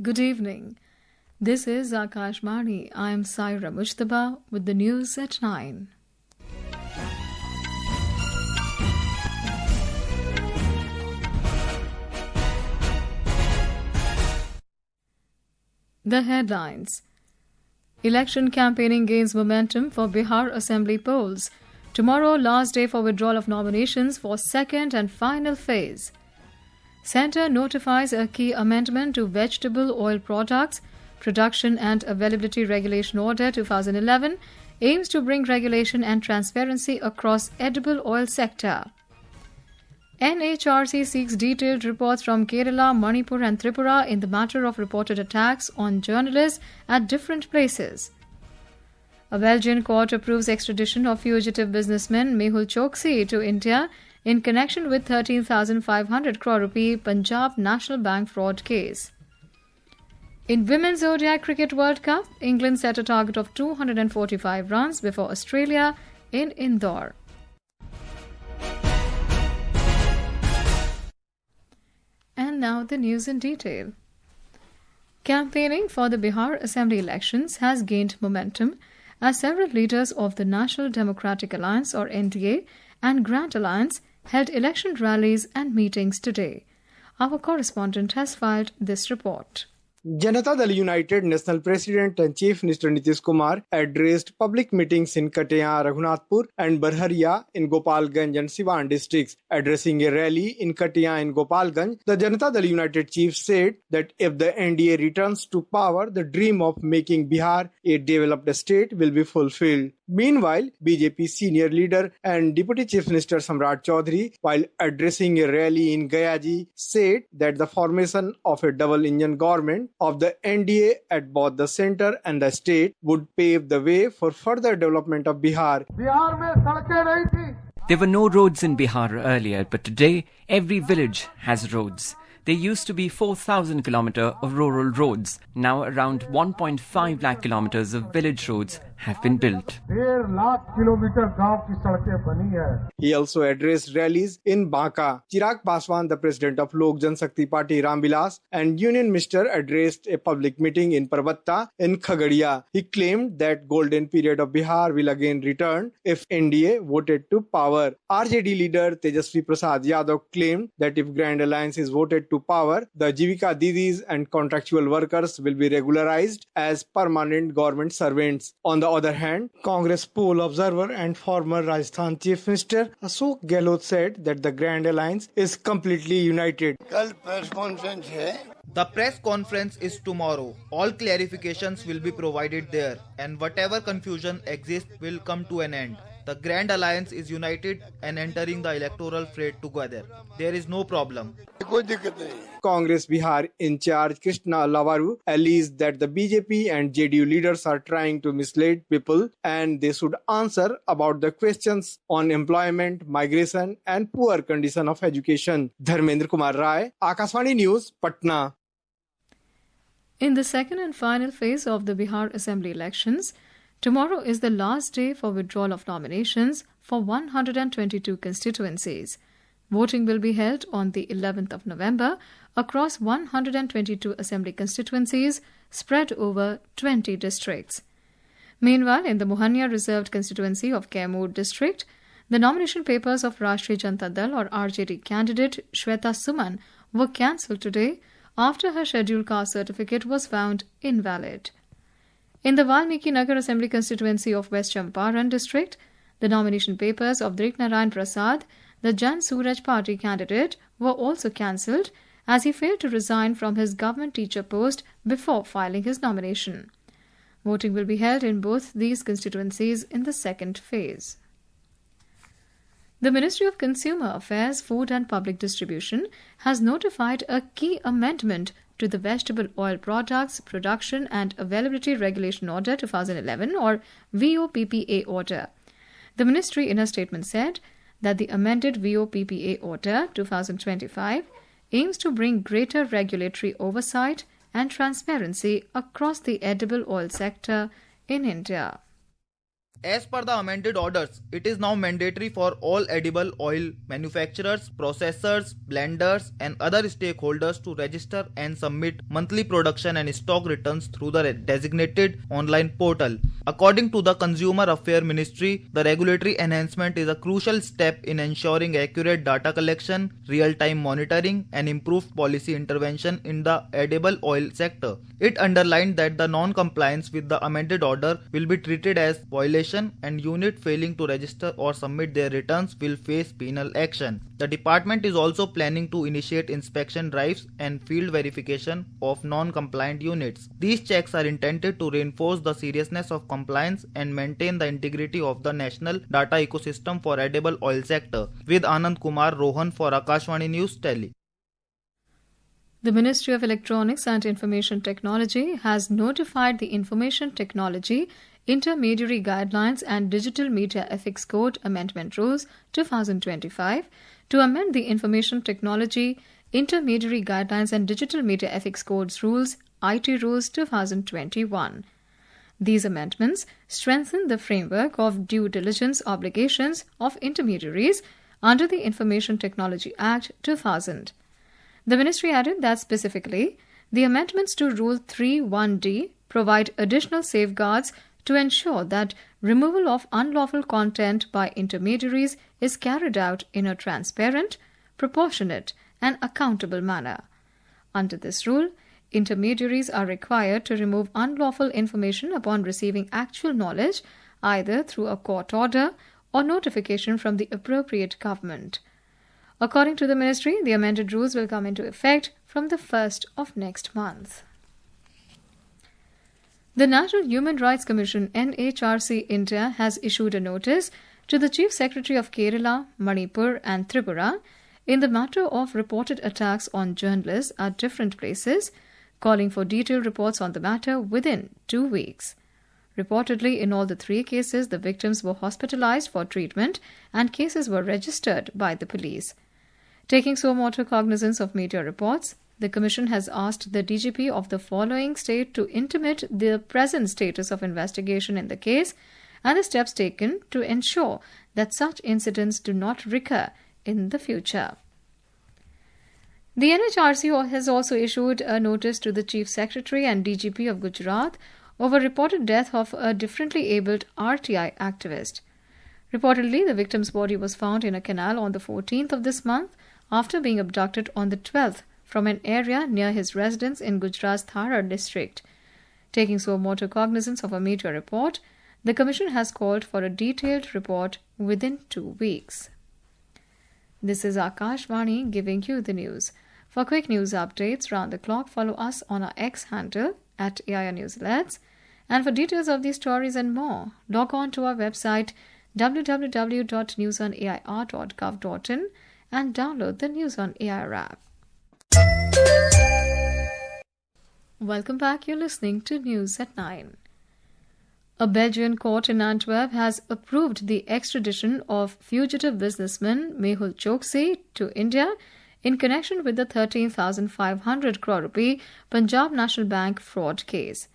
Good evening. This is Akashvani. I am Saira Mujtaba with the news at 9. The headlines. Election campaigning gains momentum for Bihar Assembly polls. Tomorrow, last day for withdrawal of nominations for second and final phase. Centre notifies a key amendment to Vegetable Oil Products Production and Availability Regulation Order 2011 aims to bring regulation and transparency across edible oil sector. NHRC seeks detailed reports from Kerala, Manipur and Tripura in the matter of reported attacks on journalists at different places. A Belgian court approves extradition of fugitive businessman Mehul Choksi to India in connection with 13,500 crore rupee Punjab National Bank fraud case. In Women's ODI Cricket World Cup, England set a target of 245 runs before Australia in Indore. And now the news in detail. Campaigning for the Bihar Assembly elections has gained momentum as several leaders of the National Democratic Alliance or NDA and Grand Alliance held election rallies and meetings today. Our correspondent has filed this report. Janata Dal United National President and Chief Minister Nitish Kumar addressed public meetings in Kataya, Raghunathpur and Barharia in Gopalganj and Siwan districts. Addressing a rally in Kataya and Gopalganj, the Janata Dal United chief said that if the NDA returns to power, the dream of making Bihar a developed state will be fulfilled. Meanwhile, BJP senior leader and Deputy Chief Minister Samrat Chaudhary, while addressing a rally in Gayaji, said that the formation of a double-engine government of the NDA at both the centre and the state would pave the way for further development of Bihar. There were no roads in Bihar earlier, but today every village has roads. There used to be 4,000 kilometers of rural roads. Now around 1.5 lakh kilometers of village roads have been built. He also addressed rallies in Banka. Chirag Paswan, the president of Lok Janshakti Party Ramvilas, and Union Minister addressed a public meeting in Parbatta in Khagadia. He claimed that golden period of Bihar will again return if NDA voted to power. RJD leader Tejasvi Prasad Yadav claimed that if Grand Alliance is voted to power, the Jivika Didis and contractual workers will be regularized as permanent government servants. On the other hand, Congress poll observer and former Rajasthan Chief Minister Ashok Gehlot said that the Grand Alliance is completely united. The press conference is tomorrow. All clarifications will be provided there and whatever confusion exists will come to an end. The Grand Alliance is united and entering the electoral fray together. There is no problem. Congress Bihar in charge Krishna Lavaru alleged that the BJP and JDU leaders are trying to mislead people and they should answer about the questions on employment, migration and poor condition of education. Dharmendra Kumar Rai, Akashvani News, Patna. In the second and final phase of the Bihar Assembly elections, tomorrow is the last day for withdrawal of nominations for 122 constituencies. Voting will be held on the 11th of November across 122 assembly constituencies spread over 20 districts. Meanwhile, in the Mohania reserved constituency of Kaimur district, the nomination papers of Rashtriya Janata Dal or RJD candidate Shweta Suman were cancelled today after her scheduled caste certificate was found invalid. In the Valmiki Nagar Assembly constituency of West Champaran district, the nomination papers of Drik Narayan Prasad, the Jan Suraj party candidate, were also cancelled as he failed to resign from his government teacher post before filing his nomination. Voting will be held in both these constituencies in the second phase. The Ministry of Consumer Affairs, Food and Public Distribution has notified a key amendment to the Vegetable Oil Products Production and Availability Regulation Order 2011 or VOPPA order. The ministry in a statement said that the amended VOPPA order 2025 aims to bring greater regulatory oversight and transparency across the edible oil sector in India. As per the amended orders, it is now mandatory for all edible oil manufacturers, processors, blenders and other stakeholders to register and submit monthly production and stock returns through the designated online portal. According to the Consumer Affairs Ministry, the regulatory enhancement is a crucial step in ensuring accurate data collection, real-time monitoring and improved policy intervention in the edible oil sector. It underlined that the non-compliance with the amended order will be treated as violation and unit failing to register or submit their returns will face penal action. The department is also planning to initiate inspection drives and field verification of non-compliant units. These checks are intended to reinforce the seriousness of compliance and maintain the integrity of the national data ecosystem for edible oil sector. With Anand Kumar Rohan for Akashvani News, Delhi. The Ministry of Electronics and Information Technology has notified the Information Technology Intermediary Guidelines and Digital Media Ethics Code Amendment Rules 2025 to amend the Information Technology Intermediary Guidelines and Digital Media Ethics Codes Rules IT Rules 2021. These amendments strengthen the framework of due diligence obligations of intermediaries under the Information Technology Act 2000. The Ministry added that specifically, the amendments to Rule 3(1)D provide additional safeguards to ensure that removal of unlawful content by intermediaries is carried out in a transparent, proportionate, and accountable manner. Under this rule, intermediaries are required to remove unlawful information upon receiving actual knowledge, either through a court order or notification from the appropriate government. According to the Ministry, the amended rules will come into effect from the 1st of next month. The National Human Rights Commission NHRC India has issued a notice to the Chief Secretary of Kerala, Manipur and Tripura in the matter of reported attacks on journalists at different places, calling for detailed reports on the matter within 2 weeks. Reportedly, in all the 3 cases, the victims were hospitalized for treatment and cases were registered by the police. Taking suo motu cognizance of media reports, the Commission has asked the DGP of the following state to intimate the present status of investigation in the case and the steps taken to ensure that such incidents do not recur in the future. The NHRC has also issued a notice to the Chief Secretary and DGP of Gujarat over reported death of a differently abled RTI activist. Reportedly, the victim's body was found in a canal on the 14th of this month after being abducted on the 12th from an area near his residence in Gujarat's Thara district. Taking suo motu cognizance of a media report, the Commission has called for a detailed report within 2 weeks. This is Akashvani giving you the news. For quick news updates round the clock, follow us on our X handle at AIR News Alerts. And for details of these stories and more, log on to our website www.newsonair.gov.in and download the News on AIR app. Welcome back. You're listening to News at 9. A Belgian court in Antwerp has approved the extradition of fugitive businessman Mehul Choksi to India in connection with the 13,500 crore rupee Punjab National Bank fraud case.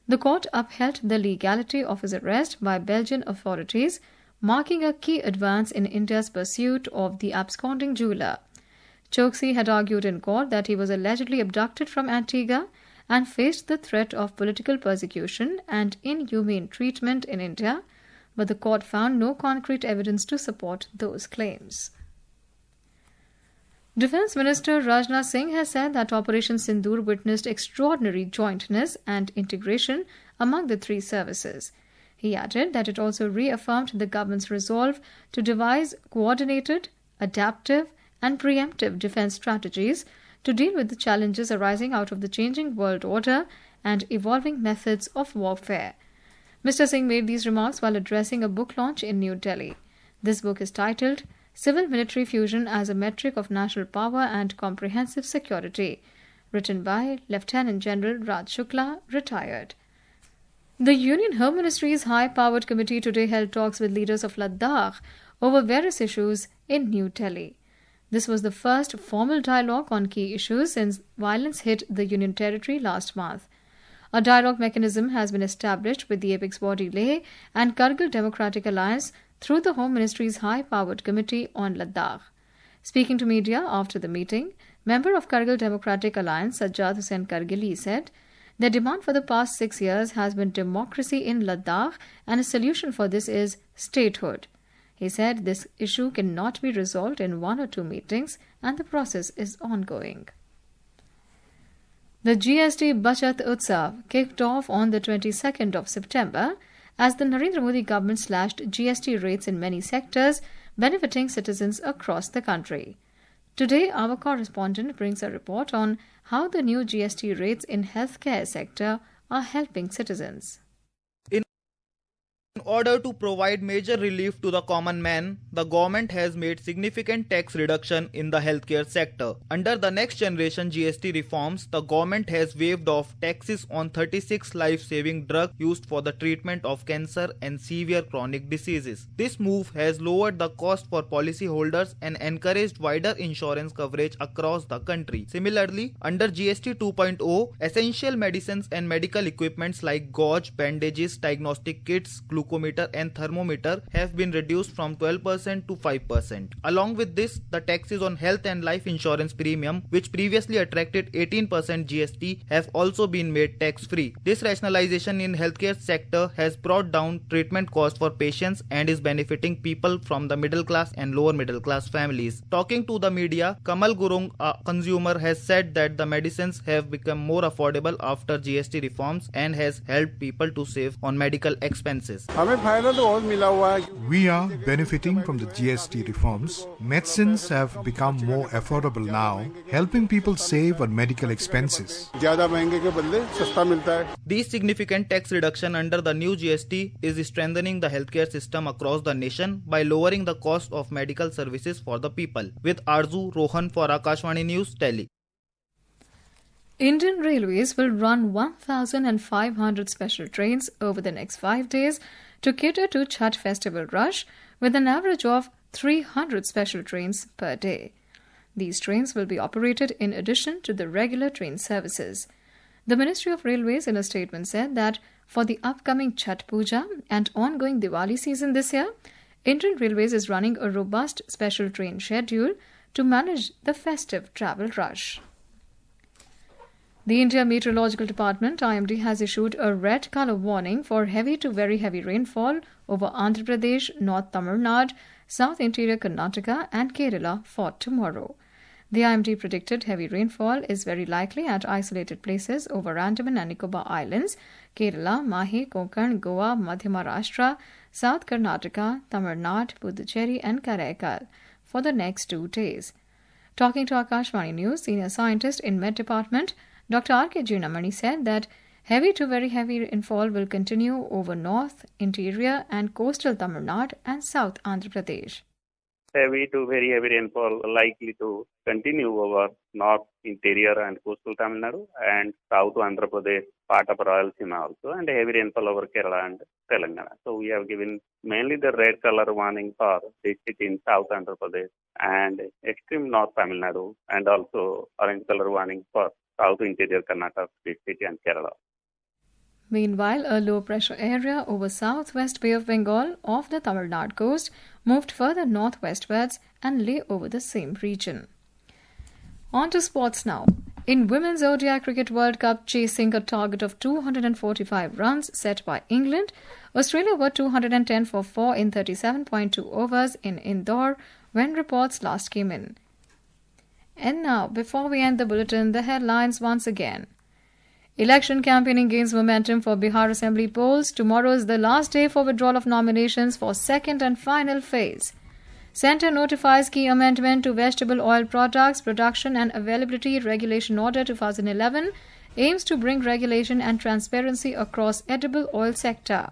The court upheld the legality of his arrest by Belgian authorities, marking a key advance in India's pursuit of the absconding jeweler. Choksi had argued in court that he was allegedly abducted from Antigua and faced the threat of political persecution and inhumane treatment in India, but the court found no concrete evidence to support those claims. Defence Minister Rajnath Singh has said that Operation Sindoor witnessed extraordinary jointness and integration among the 3 services. He added that it also reaffirmed the government's resolve to devise coordinated, adaptive and preemptive defence strategies to deal with the challenges arising out of the changing world order and evolving methods of warfare. Mr. Singh made these remarks while addressing a book launch in New Delhi. This book is titled Civil-Military Fusion as a Metric of National Power and Comprehensive Security, written by Lieutenant General Raj Shukla, retired. The Union Home Ministry's high-powered committee today held talks with leaders of Ladakh over various issues in New Delhi. This was the first formal dialogue on key issues since violence hit the Union Territory last month. A dialogue mechanism has been established with the apex body Leh and Kargil Democratic Alliance through the Home Ministry's high-powered Committee on Ladakh. Speaking to media after the meeting, member of Kargil Democratic Alliance Sajjad Hussain Kargili said, "Their demand for the past 6 years has been democracy in Ladakh, and a solution for this is statehood." He said this issue cannot be resolved in 1 or 2 meetings and the process is ongoing. The GST Bachat Utsav kicked off on the 22nd of September as the Narendra Modi government slashed GST rates in many sectors, benefiting citizens across the country. Today, our correspondent brings a report on how the new GST rates in healthcare sector are helping citizens. In order to provide major relief to the common man, the government has made significant tax reduction in the healthcare sector. Under the next generation GST reforms, the government has waived off taxes on 36 life-saving drugs used for the treatment of cancer and severe chronic diseases. This move has lowered the cost for policyholders and encouraged wider insurance coverage across the country. Similarly, under GST 2.0, essential medicines and medical equipments like gauze, bandages, diagnostic kits, glucometer and thermometer have been reduced from 12% to 5%. Along with this, the taxes on health and life insurance premium, which previously attracted 18% GST, have also been made tax-free. This rationalization in healthcare sector has brought down treatment costs for patients and is benefiting people from the middle class and lower middle class families. Talking to the media, Kamal Gurung, a consumer, has said that the medicines have become more affordable after GST reforms and has helped people to save on medical expenses. We are benefiting from the GST reforms. Medicines have become more affordable now, helping people save on medical expenses. These significant tax reduction under the new GST is strengthening the healthcare system across the nation by lowering the cost of medical services for the people. With Arzu Rohan for Akashvani News, Delhi. Indian Railways will run 1,500 special trains over the next 5 days to cater to Chhath festival rush, with an average of 300 special trains per day. These trains will be operated in addition to the regular train services. The Ministry of Railways in a statement said that for the upcoming Chhath Puja and ongoing Diwali season this year, Indian Railways is running a robust special train schedule to manage the festive travel rush. The India Meteorological Department (IMD) has issued a red color warning for heavy to very heavy rainfall over Andhra Pradesh, North Tamil Nadu, South Interior Karnataka and Kerala for tomorrow. The IMD predicted heavy rainfall is very likely at isolated places over Andaman and Nicobar Islands, Kerala, Mahi, Konkan, Goa, Madhya Maharashtra, South Karnataka, Tamil Nadu, Puducherry and Karaikal for the next 2 days. Talking to Akashvani News, senior scientist in Met Department, Dr. R.K. Jinamani said that heavy to very heavy rainfall will continue over North, Interior and Coastal Tamil Nadu and South Andhra Pradesh. Heavy to very heavy rainfall likely to continue over North, Interior and Coastal Tamil Nadu and South Andhra Pradesh, part of Rayalaseema also, and heavy rainfall over Kerala and Telangana. So we have given mainly the red color warning for district in South Andhra Pradesh and extreme North Tamil Nadu, and also orange color warning for South Interior Karnataka district and Kerala. Meanwhile, a low-pressure area over southwest Bay of Bengal off the Tamil Nadu coast moved further northwestwards and lay over the same region. On to sports now. In Women's ODI Cricket World Cup, chasing a target of 245 runs set by England, Australia were 210 for 4 in 37.2 overs in Indore when reports last came in. And now, before we end the bulletin, the headlines once again. Election campaigning gains momentum for Bihar Assembly polls. Tomorrow is the last day for withdrawal of nominations for second and final phase. Centre notifies key amendment to Vegetable Oil Products Production and Availability Regulation Order 2011 aims to bring regulation and transparency across edible oil sector.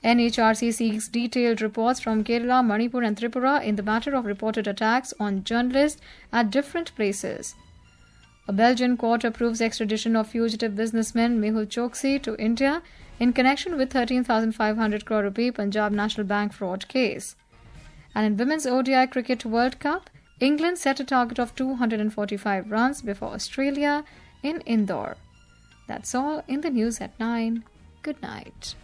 NHRC seeks detailed reports from Kerala, Manipur and Tripura in the matter of reported attacks on journalists at different places. A Belgian court approves extradition of fugitive businessman Mehul Choksi to India in connection with 13,500 crore rupee Punjab National Bank fraud case. And in Women's ODI Cricket World Cup, England set a target of 245 runs before Australia in Indore. That's all in the news at 9. Good night.